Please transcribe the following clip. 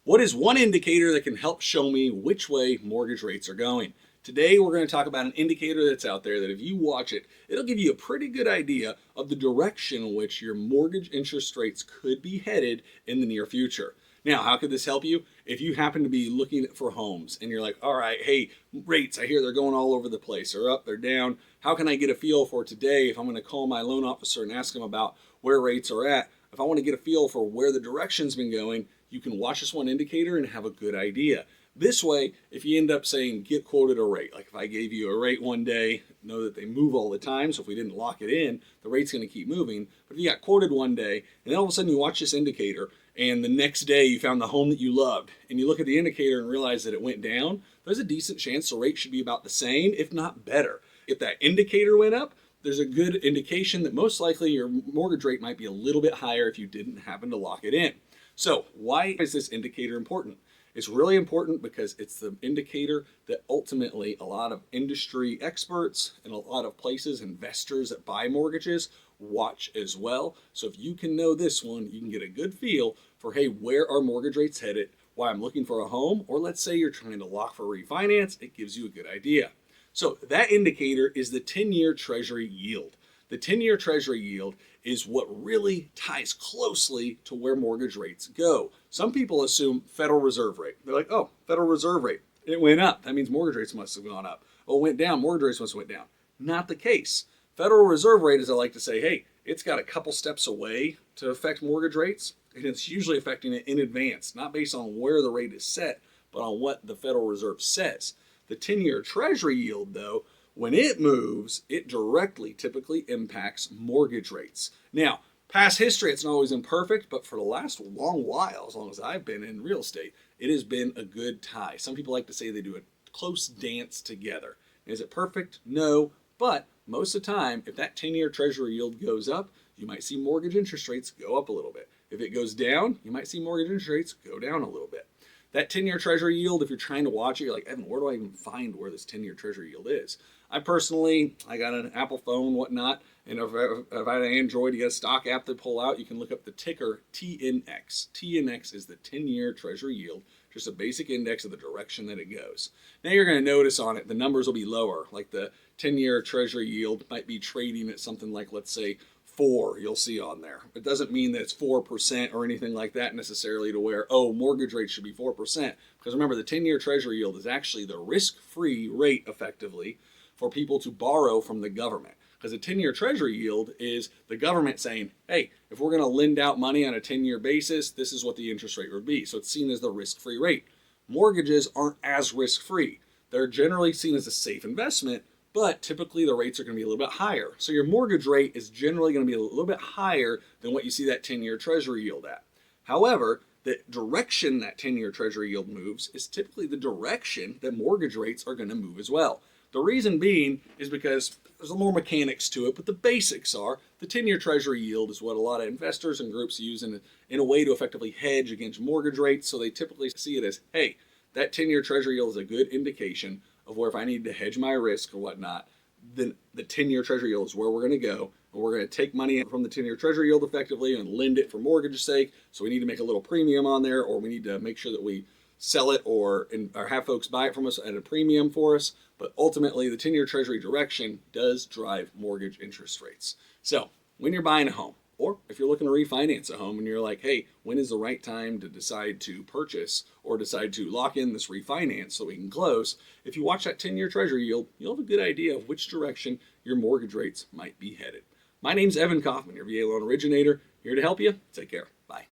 What is one indicator that can help show me which way mortgage rates are going? Today, we're going to talk about an indicator that's out there that if you watch it, it'll give you a pretty good idea of the direction in which your mortgage interest rates could be headed in the near future. Now, how could this help you? If you happen to be looking for homes and you're like, all right, hey, rates, I hear they're going all over the place. They're up, they're down. How can I get a feel for today if I'm going to call my loan officer and ask him about where rates are at? If I want to get a feel for where the direction's been going, you can watch this one indicator and have a good idea. This way, if you end up saying get quoted a rate, like if I gave you a rate one day, know that they move all the time, so if we didn't lock it in, the rate's going to keep moving. But if you got quoted one day, and then all of a sudden you watch this indicator, and the next day you found the home that you loved, and you look at the indicator and realize that it went down, there's a decent chance the rate should be about the same, if not better. If that indicator went up, there's a good indication that most likely your mortgage rate might be a little bit higher if you didn't happen to lock it in. So why is this indicator important? It's really important because it's the indicator that ultimately a lot of industry experts and a lot of places, investors that buy mortgages, watch as well. So if you can know this one, you can get a good feel for, hey, where are mortgage rates headed? Why I'm looking for a home, or let's say you're trying to lock for refinance, it gives you a good idea. So that indicator is the 10-year Treasury yield. The 10-year Treasury yield is what really ties closely to where mortgage rates go. Some people assume Federal Reserve rate. They're like, oh, Federal Reserve rate, it went up. That means mortgage rates must have gone up. Oh, it went down, mortgage rates must have went down. Not the case. Federal Reserve rate, as I like to say, hey, it's got a couple steps away to affect mortgage rates, and it's usually affecting it in advance, not based on where the rate is set, but on what the Federal Reserve says. The 10-year Treasury yield, though, when it moves, it directly typically impacts mortgage rates. Now, past history, it's not always imperfect, but for the last long while, as long as I've been in real estate, it has been a good tie. Some people like to say they do a close dance together. Is it perfect? No, but most of the time, if that 10-year Treasury yield goes up, you might see mortgage interest rates go up a little bit. If it goes down, you might see mortgage interest rates go down a little bit. That 10-year Treasury yield, if you're trying to watch it, you're like, Evan, where do I even find where this 10-year Treasury yield is? I got an Apple phone, whatnot, and if I had an Android, you got a stock app to pull out, you can look up the ticker TNX. TNX is the 10-year Treasury yield, just a basic index of the direction that it goes. Now you're going to notice on it, the numbers will be lower, like the 10-year Treasury yield might be trading at something like, let's say, 4, you'll see on there. It doesn't mean that it's 4% or anything like that necessarily to where, oh, mortgage rates should be 4%. Because remember, the 10-year Treasury yield is actually the risk-free rate, effectively, for people to borrow from the government. Because a 10-year Treasury yield is the government saying, hey, if we're going to lend out money on a 10-year basis, this is what the interest rate would be. So it's seen as the risk-free rate. Mortgages aren't as risk-free. They're generally seen as a safe investment, but typically the rates are going to be a little bit higher. So your mortgage rate is generally going to be a little bit higher than what you see that 10-year Treasury yield at. However, the direction that 10-year Treasury yield moves is typically the direction that mortgage rates are going to move as well. The reason being is because there's more mechanics to it, but the basics are the 10-year Treasury yield is what a lot of investors and groups use in a way to effectively hedge against mortgage rates. So they typically see it as, hey, that 10-year Treasury yield is a good indication of where if I need to hedge my risk or whatnot, then the 10-year Treasury yield is where we're going to go. And we're going to take money from the 10-year Treasury yield effectively and lend it for mortgage's sake. So we need to make a little premium on there, or we need to make sure that we sell it or have folks buy it from us at a premium for us. But ultimately, the 10-year Treasury direction does drive mortgage interest rates. So when you're buying a home, or if you're looking to refinance a home and you're like, hey, when is the right time to decide to purchase or decide to lock in this refinance so we can close? If you watch that 10-year Treasury yield, you'll have a good idea of which direction your mortgage rates might be headed. My name's Evan Kaufman, your VA loan originator, here to help you. Take care. Bye.